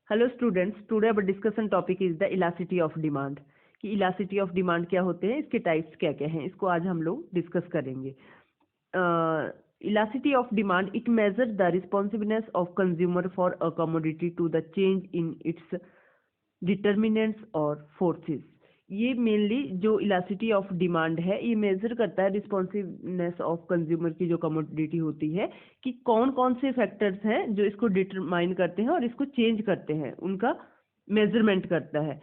Hello students, today our discussion topic is the elasticity of demand. कि elasticity of demand क्या होते हैं, इसके टाइप्स क्या क्या हैं, इसको आज हम लोग डिस्कस करेंगे। Elasticity of demand, it measure the responsiveness of consumer for a commodity to the change in its determinants और फोर्सेस। ये मेनली जो इलास्टिसिटी ऑफ डिमांड है, ये मेजर करता है रिस्पॉन्सिवनेस ऑफ कंज्यूमर की जो कमोडिटी होती है, कि कौन कौन से फैक्टर्स हैं जो इसको डिटरमाइन करते हैं और इसको चेंज करते हैं, उनका मेजरमेंट करता है।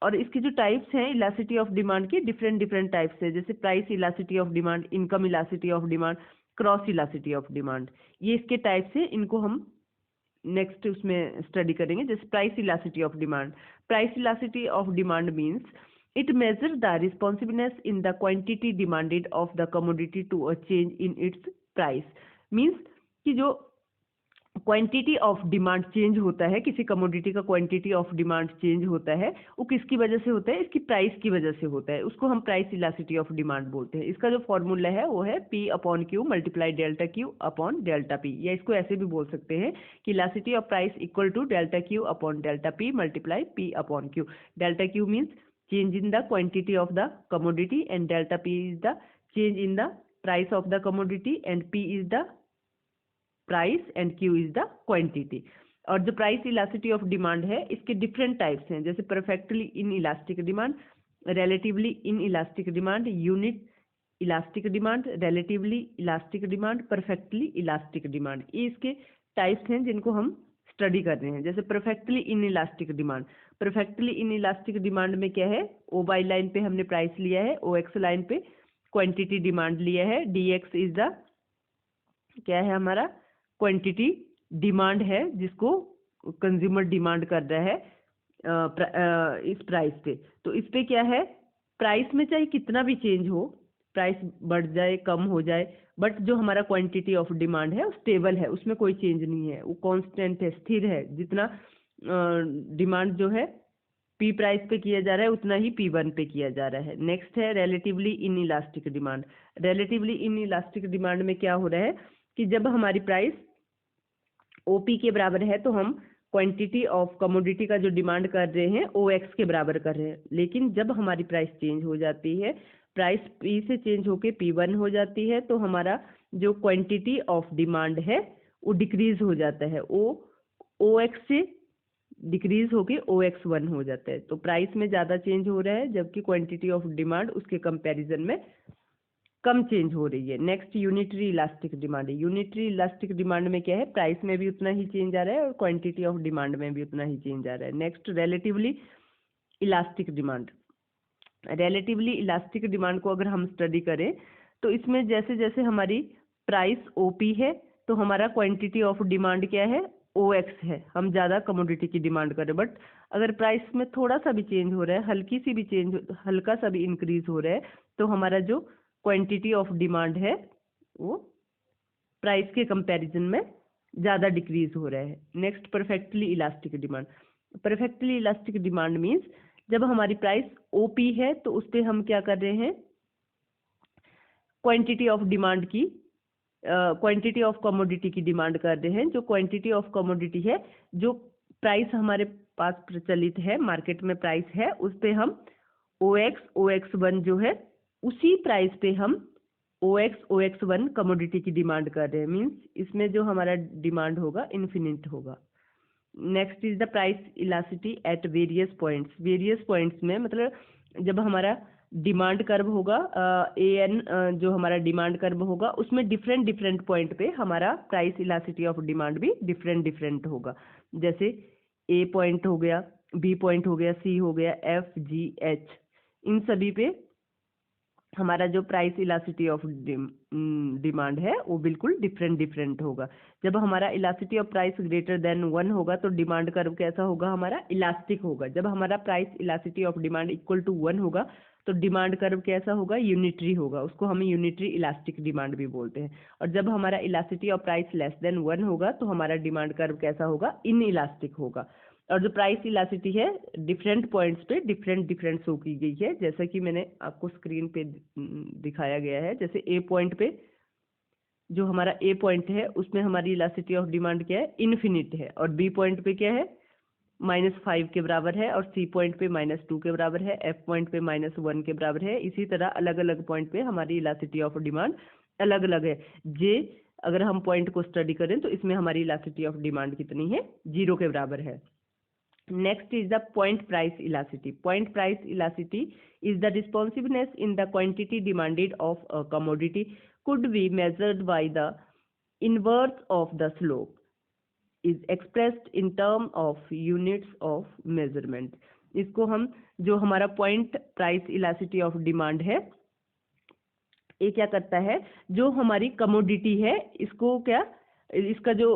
और इसकी जो टाइप्स हैं इलास्टिसिटी ऑफ डिमांड की, डिफरेंट डिफरेंट टाइप्स है, जैसे price elasticity of demand, income elasticity of demand, cross elasticity of demand. ये इसके टाइप्स हैं, इनको हम नेक्स्ट उसमें स्टडी करेंगे। जैसे price elasticity of demand, price elasticity of demand means it measure the responsiveness in the quantity demanded of the commodity to a change in its price. Means कि जो क्वांटिटी ऑफ डिमांड चेंज होता है, किसी commodity का quantity of demand change होता है, वो किसकी वजह से होता है, इसकी प्राइस की वजह से होता है, उसको हम प्राइस इलास्टिसिटी ऑफ डिमांड बोलते हैं। इसका जो फॉर्मूला है वो है P upon Q multiply delta Q upon delta P, या इसको ऐसे भी बोल सकते हैं कि elasticity of price equal to delta Q upon delta P multiply P upon Q. Delta Q means change in the quantity of the commodity and delta P is the change in the price of the commodity and P is the price and Q is the quantity. और जो price elasticity of demand है, इसके different types हैं, जैसे perfectly in elastic demand, relatively in elastic demand, unit elastic demand, relatively elastic demand, perfectly elastic demand. ये इसके types हैं जिनको हम स्टडी कर रहे हैं। जैसे perfectly in elastic demand, perfectly in elastic demand में क्या है, ओ बाई लाइन पे हमने प्राइस लिया है, ओ एक्स लाइन पे क्वांटिटी डिमांड लिया है, डी एक्स इज द क्या है हमारा क्वांटिटी डिमांड है, जिसको कंज्यूमर डिमांड कर रहा है इस प्राइस पे। तो इस पे क्या है, प्राइस में चाहे कितना भी चेंज हो, प्राइस बढ़ जाए कम हो जाए, बट जो हमारा क्वांटिटी ऑफ डिमांड है वो स्टेबल है, उसमें कोई चेंज नहीं है, वो कांस्टेंट है, स्थिर है। जितना डिमांड जो है पी प्राइस पे किया जा रहा है, उतना ही P1 पे किया जा रहा है। नेक्स्ट है relatively in elastic demand. Relatively in elastic demand में क्या हो रहा है कि जब हमारी प्राइस OP के बराबर है, तो हम क्वांटिटी ऑफ कमोडिटी का जो डिमांड कर रहे हैं OX के बराबर कर रहे हैं। लेकिन जब हमारी प्राइस चेंज हो जाती है, प्राइस P से चेंज होके P1 हो जाती है, तो हमारा जो क्वांटिटी ऑफ डिमांड है वो डिक्रीज हो जाता है, वो OX से डिक्रीज होके OX1 हो जाता है। तो प्राइस में ज़्यादा चेंज हो रहा है, जबकि क्वांटिटी ऑफ डिमांड उसके कंपैरिजन में कम चेंज हो रही है। नेक्स्ट यूनिटरी इलास्टिक डिमांड है। यूनिटरी इलास्टिक डिमांड में क्या है, प्राइस में भी उतना ही चेंज आ रहा है और क्वांटिटी ऑफ डिमांड में भी उतना ही चेंज आ रहा है। Next relatively elastic demand. Relatively elastic demand को अगर हम स्टडी करें, तो इसमें जैसे जैसे हमारी प्राइस OP है, तो हमारा क्वांटिटी ऑफ डिमांड क्या है, OX है, हम ज़्यादा कमोडिटी की डिमांड कर रहे हैं। बट अगर प्राइस में थोड़ा सा भी चेंज हो रहा है, हल्की सी भी चेंज, हल्का सा भी इंक्रीज हो रहा है, तो हमारा जो क्वांटिटी ऑफ डिमांड है वो प्राइस के कंपैरिजन में ज़्यादा डिक्रीज हो रहा है। Next perfectly elastic demand. Perfectly elastic demand means जब हमारी प्राइस OP है, तो उस पर हम क्या कर रहे हैं, क्वांटिटी ऑफ डिमांड की क्वांटिटी ऑफ कमोडिटी की डिमांड कर रहे हैं। जो क्वांटिटी ऑफ कमोडिटी है, जो प्राइस हमारे पास प्रचलित है, मार्केट में प्राइस है, उस पे हम OX1 जो है, उसी प्राइस पे हम OX1 कमोडिटी की डिमांड कर रहे हैं। मीन्स इसमें जो हमारा डिमांड होगा इन्फिनिट होगा। Next is the price elasticity at various points. Various points में मतलब जब हमारा डिमांड कर्व होगा, AN जो हमारा डिमांड कर्व होगा, उसमें डिफरेंट डिफरेंट पॉइंट पे हमारा प्राइस इलास्टिसिटी ऑफ डिमांड भी डिफरेंट डिफरेंट होगा। जैसे A पॉइंट हो गया, B पॉइंट हो गया, C हो गया, F G H, इन सभी पे हमारा जो प्राइस इलास्टिसिटी ऑफ डिमांड है वो बिल्कुल डिफरेंट डिफरेंट होगा। जब हमारा elasticity of price greater than 1 होगा, तो डिमांड कर्व कैसा होगा, हमारा इलास्टिक होगा। जब हमारा price elasticity of demand equal to 1 होगा, तो डिमांड कर्व कैसा होगा, यूनिटरी होगा, उसको हम यूनिटरी इलास्टिक डिमांड भी बोलते हैं। और जब हमारा elasticity of price less than 1 होगा, तो हमारा डिमांड कर्व कैसा होगा, इन इलास्टिक होगा। और जो प्राइस इलास्टिसिटी है, डिफरेंट पॉइंट्स पे डिफरेंट डिफरेंट शो की गई है, जैसा कि मैंने आपको स्क्रीन पे दिखाया गया है। जैसे A पॉइंट पे जो हमारा A पॉइंट है, उसमें हमारी इलास्टिसिटी ऑफ डिमांड क्या है, इन्फिनिट है, और B पॉइंट पे क्या है, -5 के बराबर है और सी पॉइंट पे -2 के बराबर है, एफ पॉइंट पे -1 के बराबर है। इसी तरह अलग अलग पॉइंट पे हमारी इलास्टिसिटी ऑफ डिमांड अलग अलग है। जे अगर हम पॉइंट को स्टडी करें तो इसमें हमारी इलास्टिसिटी ऑफ डिमांड कितनी है, 0 के बराबर है। Next is the point price elasticity. Point price elasticity is the responsiveness in the quantity demanded of a commodity could be measured by the inverse of the slope is expressed in term of units of measurement। इसको हम जो हमारा point price elasticity of demand है, ये क्या करता है, जो हमारी कमोडिटी है इसको क्या, इसका जो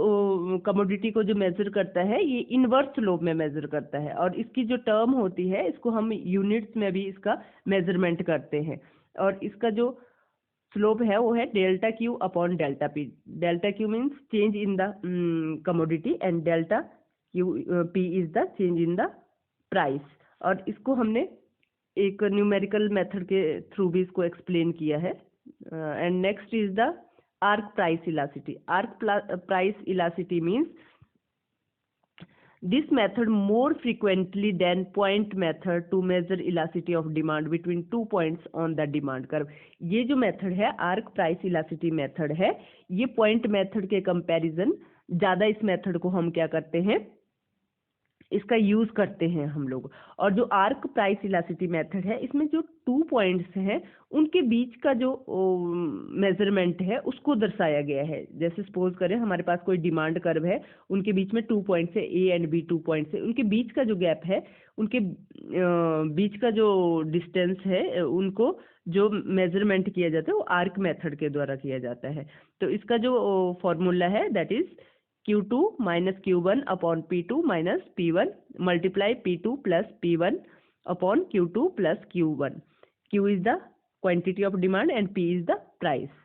कमोडिटी को जो मेजर करता है ये इनवर्स स्लोप में मेजर करता है, और इसकी जो टर्म होती है इसको हम यूनिट्स में भी इसका मेजरमेंट करते हैं। और इसका जो स्लोप है वो है delta Q upon delta P. Delta Q means change in the commodity and delta Q P is the change in the price. और इसको हमने एक न्यूमेरिकल मेथड के थ्रू भी इसको एक्सप्लेन किया है। And next is the arc price elasticity। arc price elasticity means this method more frequently than point method to measure elasticity of demand between 2 points on the demand curve। ये जो method है arc price elasticity method है, ये point method के comparison ज़्यादा इस method को हम क्या करते हैं, इसका यूज करते हैं हम लोग। और जो आर्क प्राइस इलास्टिसिटी मेथड है इसमें जो 2 पॉइंट्स हैं उनके बीच का जो मेजरमेंट है उसको दर्शाया गया है। जैसे सपोज करें हमारे पास कोई डिमांड कर्व है, उनके बीच में 2 पॉइंट्स है, ए एंड बी 2 पॉइंट्स है, उनके बीच का जो गैप है, उनके बीच का जो डिस्टेंस है, उनको जो मेजरमेंट किया जाता है वो आर्क मेथड के द्वारा किया जाता है। तो इसका जो फॉर्मूला है that is Q2 minus Q1 upon P2 minus P1 multiply P2 plus P1 upon Q2 plus Q1। Q is the quantity of demand and P is the price।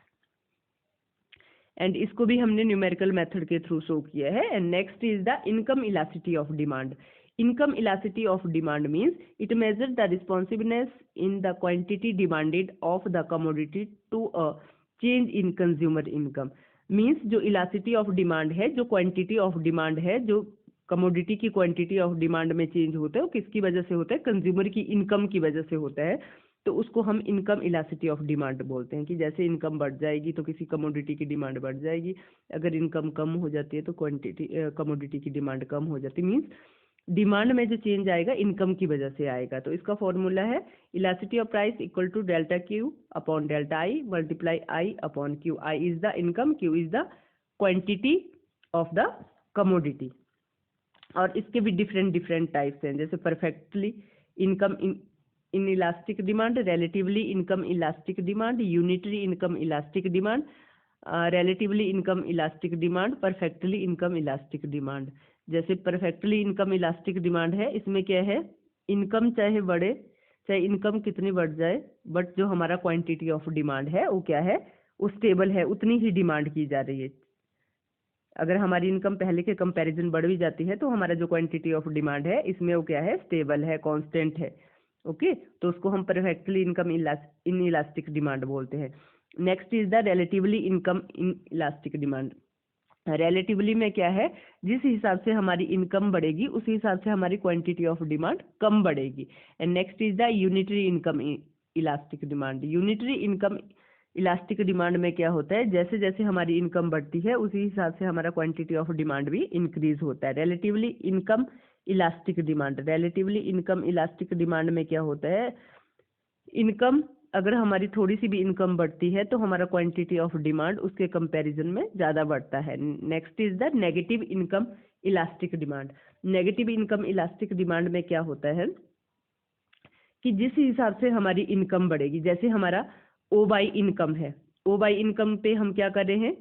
And इसको भी हमने न्यूमेरिकल मेथड के through show किया है। And next is the income elasticity of demand. Income elasticity of demand means it measure the responsiveness in the quantity demanded of the commodity to a change in consumer income. Means जो elasticity of demand है, जो quantity of demand है, जो commodity की quantity of demand में change होता है वो किसकी वजह से होता है, कंज्यूमर की इनकम की वजह से होता है। तो उसको हम इनकम इलास्टिसिटी ऑफ डिमांड बोलते हैं कि जैसे इनकम बढ़ जाएगी तो किसी कमोडिटी की डिमांड बढ़ जाएगी, अगर इनकम कम हो जाती है तो क्वांटिटी कमोडिटी की डिमांड कम हो जाती है। मीन्स डिमांड में जो चेंज आएगा इनकम की वजह से आएगा। तो इसका फॉर्मूला है elasticity of price equal to delta Q upon delta I multiply I upon Q. I is the income, Q is the quantity of the commodity. और इसके भी डिफरेंट टाइप्स हैं, जैसे perfectly income inelastic demand, relatively income elastic demand, unitary income elastic demand, relatively income elastic demand, perfectly income elastic demand. जैसे perfectly income elastic demand है, इसमें क्या है, इनकम चाहे बढ़े, चाहे इनकम कितनी बढ़ जाए, बट जो हमारा क्वांटिटी ऑफ डिमांड है वो क्या है, वो स्टेबल है, उतनी ही डिमांड की जा रही है। अगर हमारी इनकम पहले के कंपैरिजन बढ़ भी जाती है तो हमारा जो क्वांटिटी ऑफ डिमांड है इसमें वो क्या है, स्टेबल है, कांस्टेंट है। ओके, तो उसको हम perfectly income inelastic demand बोलते हैं। Next is the relatively income inelastic demand. Relatively में क्या है, जिस हिसाब से हमारी इनकम बढ़ेगी उसी हिसाब से हमारी क्वांटिटी ऑफ डिमांड कम बढ़ेगी। And next is the unitary income elastic demand. Unitary income elastic demand में क्या होता है, जैसे जैसे हमारी इनकम बढ़ती है उसी हिसाब से हमारा क्वांटिटी ऑफ डिमांड भी इंक्रीज होता है। Relatively income elastic demand, relatively income elastic demand में क्या होता है, इनकम अगर हमारी थोड़ी सी भी इनकम बढ़ती है तो हमारा क्वांटिटी ऑफ डिमांड उसके कंपैरिजन में ज़्यादा बढ़ता है। Next is the negative income elastic demand. Negative income elastic demand में क्या होता है कि जिस हिसाब से हमारी इनकम बढ़ेगी, जैसे हमारा ओ बाई इनकम है, ओ बाई इनकम पे हम क्या कर रहे हैं,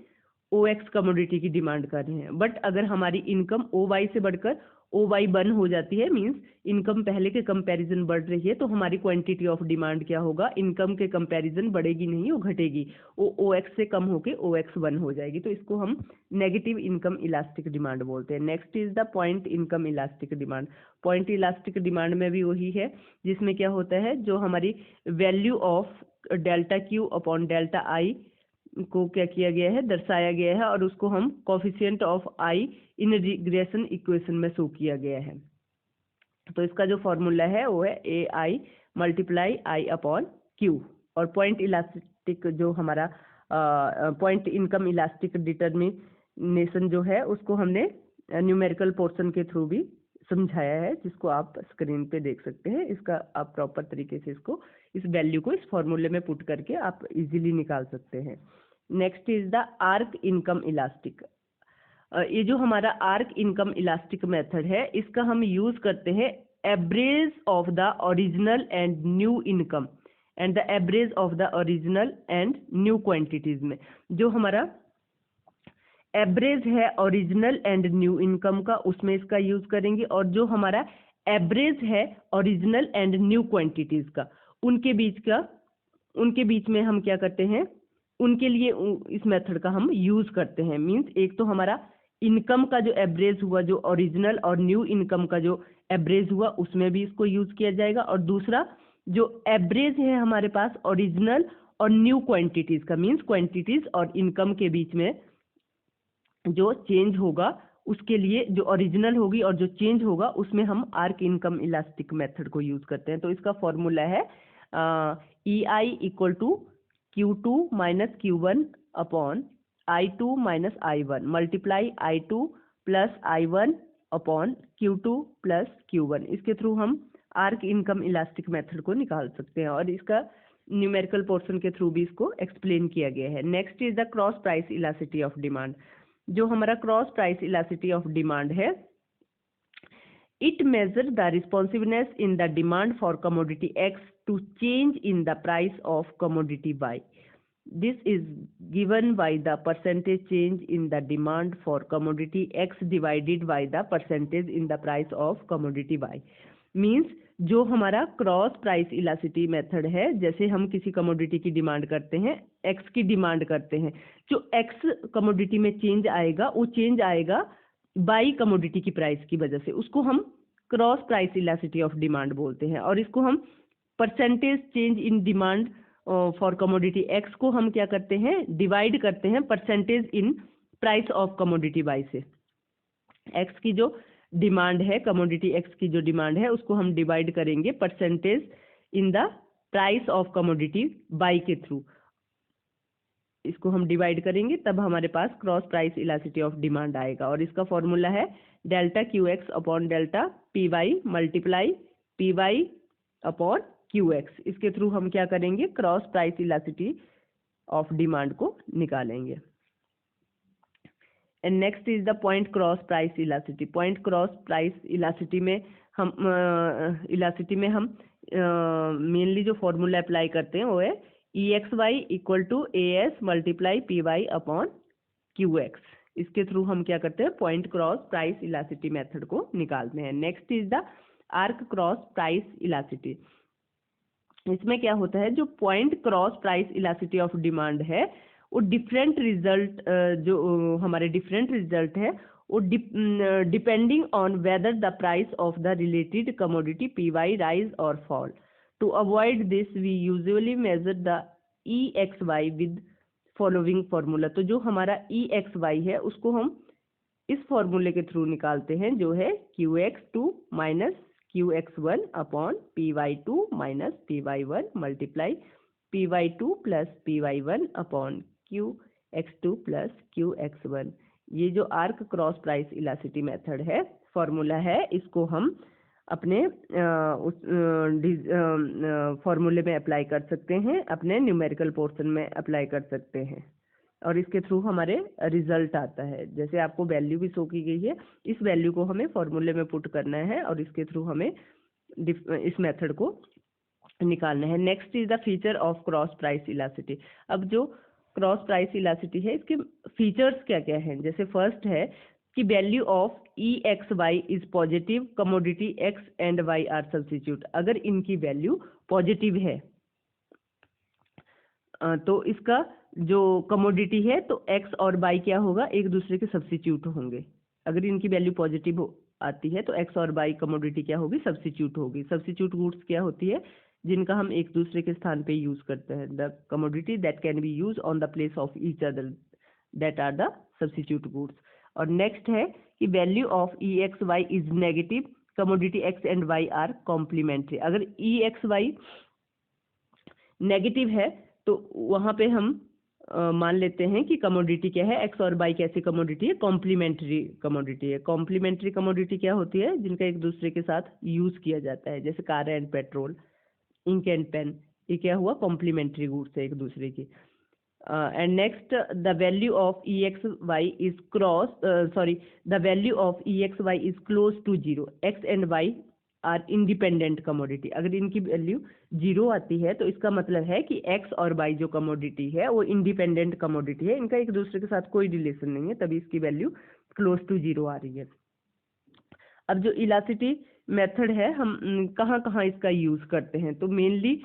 ओ एक्स कमोडिटी की डिमांड कर रहे हैं, बट अगर हमारी इनकम ओ वाई से बढ़कर ओ वाई बन हो जाती है, मीन्स इनकम पहले के कंपैरिजन बढ़ रही है, तो हमारी क्वांटिटी ऑफ डिमांड क्या होगा, इनकम के कंपैरिजन बढ़ेगी नहीं, वो घटेगी, वो ओ एक्स से कम होके ओ एक्स वन हो जाएगी। तो इसको हम नेगेटिव इनकम इलास्टिक डिमांड बोलते हैं। Next is the point income elastic demand. Point elastic demand में भी वही है, जिसमें क्या होता है, जो हमारी value of delta Q upon delta आई को क्या किया गया है, दर्शाया गया है, और उसको हम coefficient of I in regression equation में शो किया गया है। तो इसका जो फॉर्मूला है वो है AI multiply I upon Q। और पॉइंट इलास्टिक जो हमारा पॉइंट इनकम इलास्टिक डिटर्मिनेशन जो है उसको हमने न्यूमेरिकल पोर्शन के थ्रू भी समझाया है, जिसको आप स्क्रीन पे देख सकते हैं। इसका आप प्रॉपर तरीके से इसको इस वैल्यू को इस फॉर्मूले में पुट करके आप इजीली निकाल सकते हैं। Next is the arc income elastic. ये जो हमारा आर्क इनकम इलास्टिक मेथड है, इसका हम यूज करते हैं average of the original and new income and the average of the original and new quantities में। जो हमारा एवरेज है ओरिजिनल एंड न्यू इनकम का, उसमें इसका यूज करेंगे। और जो हमारा एवरेज है ओरिजिनल एंड न्यू क्वांटिटीज का, उनके बीच में हम क्या करते हैं, उनके लिए इस मेथड का हम यूज करते हैं। मींस एक तो हमारा इनकम का जो एवरेज हुआ, जो ओरिजिनल और न्यू इनकम का जो एवरेज हुआ, उसमें भी इसको यूज किया जाएगा। और दूसरा जो एवरेज है हमारे पास ओरिजिनल और न्यू क्वांटिटीज का, मींस क्वांटिटीज और इनकम के बीच में जो चेंज होगा, उसके लिए जो ओरिजिनल होगी और जो चेंज होगा, उसमें हम आर्क इनकम इलास्टिक मेथड को यूज करते हैं। तो इसका फॉर्मूला है EI equal to Q2 minus Q1 upon I2 minus I1 multiply I2 plus I1 upon Q2 plus Q1। इसके थ्रू हम आर्क इनकम इलास्टिक मेथड को निकाल सकते हैं, और इसका न्यूमेरिकल पोर्शन के थ्रू भी इसको एक्सप्लेन किया गया है। Next is the cross price elasticity of demand. जो हमारा cross price elasticity of demand है, it measure the responsiveness in the demand for commodity X to change in the price of commodity Y। This is given by the percentage change in the demand for commodity X divided by the percentage in the price of commodity Y। Means जो हमारा cross price elasticity method है, जैसे हम किसी commodity की demand करते हैं, X की डिमांड करते हैं, जो X कमोडिटी में चेंज आएगा, वो चेंज आएगा बाई कमोडिटी की प्राइस की वजह से। उसको हम cross price elasticity of demand बोलते हैं। और इसको हम percentage change in demand for commodity X को हम क्या करते हैं, डिवाइड करते हैं percentage in price of commodity Y से। X की जो डिमांड है, कमोडिटी X की जो डिमांड है, उसको हम डिवाइड करेंगे percentage in the price of commodity Y के थ्रू। इसको हम डिवाइड करेंगे, तब हमारे पास cross price elasticity of demand आएगा। और इसका फॉर्मूला है delta QX upon delta PY multiply PY upon QX। इसके थ्रू हम क्या करेंगे, cross price elasticity of demand को निकालेंगे। And next is the point cross price elasticity. Point cross price elasticity में हम मेनली जो फॉर्मूला अप्लाई करते हैं वो है EXY equal to AS multiply PY upon QX। इसके थ्रू हम क्या करते हैं, point cross price elasticity method को निकालते हैं। Next is the arc cross price elasticity. इसमें क्या होता है, जो point cross price elasticity of demand है, वो डिफरेंट रिजल्ट जो हमारे डिफरेंट रिजल्ट है, वो depending on whether the price of the related commodity PY rise or fall. To avoid this we usually measure the EXY with following formula. तो जो हमारा EXY है, उसको हम इस फॉर्मूले के थ्रू निकालते हैं, जो है QX2 minus QX1 upon PY2 minus PY1 multiply PY2 plus PY1 upon QX2 plus QX1। ये जो arc cross price elasticity method है, फॉर्मूला है, इसको हम अपने उस फॉर्मूले में अप्लाई कर सकते हैं, अपने न्यूमेरिकल पोर्शन में अप्लाई कर सकते हैं, और इसके थ्रू हमारे रिजल्ट आता है। जैसे आपको वैल्यू भी शो की गई है, इस वैल्यू को हमें फॉर्मूले में पुट करना है, और इसके थ्रू हमें इस मेथड को निकालना है। Next is the feature of cross price elasticity. अब जो क्रॉस प्राइस इलास्टिसिटी है, इसके फीचर्स क्या क्या हैं। जैसे फर्स्ट है कि value of EXY is positive, commodity X and Y are substitute. अगर इनकी वैल्यू पॉजिटिव है तो इसका जो कमोडिटी है, तो X और Y क्या होगा, एक दूसरे के सब्स्टिट्यूट होंगे। अगर इनकी वैल्यू पॉजिटिव आती है तो X और Y कमोडिटी क्या होगी, सब्स्टिट्यूट होगी। सब्स्टिट्यूट गुड्स क्या होती है, जिनका हम एक दूसरे के स्थान पे यूज करते हैं। The commodity that can be use on the place of each other, that are the substitute goods. और नेक्स्ट है कि value of EXY is negative, commodity X and Y are complementary. अगर ई एक्स वाई नेगेटिव है तो वहाँ पे हम मान लेते हैं कि कमोडिटी क्या है, एक्स और वाई कैसी कमोडिटी है, कॉम्प्लीमेंट्री कमोडिटी है। कॉम्प्लीमेंट्री कमोडिटी क्या होती है, जिनका एक दूसरे के साथ यूज किया जाता है, जैसे car and petrol, ink and pen, ये क्या हुआ, कॉम्प्लीमेंट्री गुड्स है एक दूसरे की। And next, the value of EXY is the value of EXY is close to 0. X and Y are independent commodity. अगर इनकी वैल्यू 0 आती है तो इसका मतलब है कि X और Y जो कमोडिटी है वो इंडिपेंडेंट कमोडिटी है, इनका एक दूसरे के साथ कोई रिलेशन नहीं है, तभी इसकी वैल्यू क्लोज टू 0 आ रही है। अब जो इलास्टिसिटी मेथड है, हम कहाँ कहाँ इसका यूज़ करते हैं, तो मेनली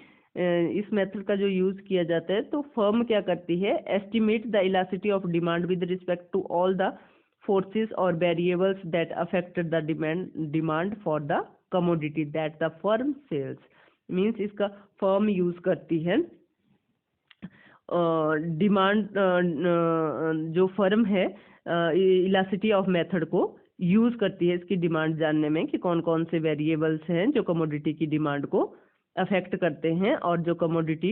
इस मेथड का जो यूज़ किया जाता है, तो फर्म क्या करती है, estimate the elasticity of demand with respect to all the forces or variables that affected the demand for the commodity that the firm sells. Means इसका फर्म यूज़ करती है डिमांड, जो फर्म है इलास्टिसिटी ऑफ मेथड को use करती है इसकी demand जानने में कि कौन कौन से वेरिएबल्स हैं जो कमोडिटी की डिमांड को अफेक्ट करते हैं, और जो कमोडिटी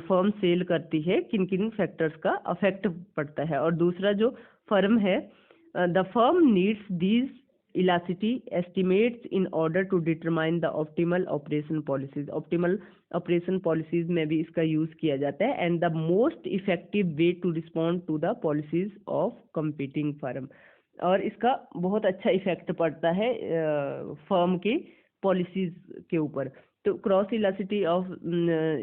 फर्म सेल करती है किन किन फैक्टर्स का अफेक्ट पड़ता है। और दूसरा जो फर्म है, the firm needs these elasticity estimates in order to determine the optimal operation policies. Optimal operation policies में भी इसका यूज़ किया जाता है, and the most effective way to respond to the policies of competing firm. और इसका बहुत अच्छा इफेक्ट पड़ता है फर्म की पॉलिसीज के ऊपर। तो क्रॉस इलास्टिसिटी ऑफ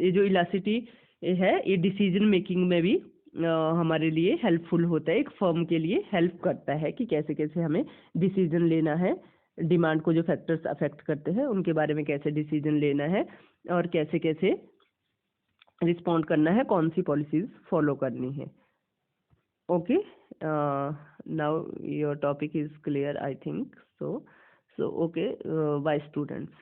ये जो इलास्टिसिटी है ये डिसीजन मेकिंग में भी हमारे लिए हेल्पफुल होता है, एक फर्म के लिए हेल्प करता है कि कैसे कैसे हमें डिसीजन लेना है, डिमांड को जो फैक्टर्स अफेक्ट करते हैं उनके बारे में कैसे डिसीजन लेना है और कैसे कैसे रिस्पॉन्ड करना है, कौन सी पॉलिसीज फॉलो करनी है। Okay, now your topic is clear I think so. Okay, bye students.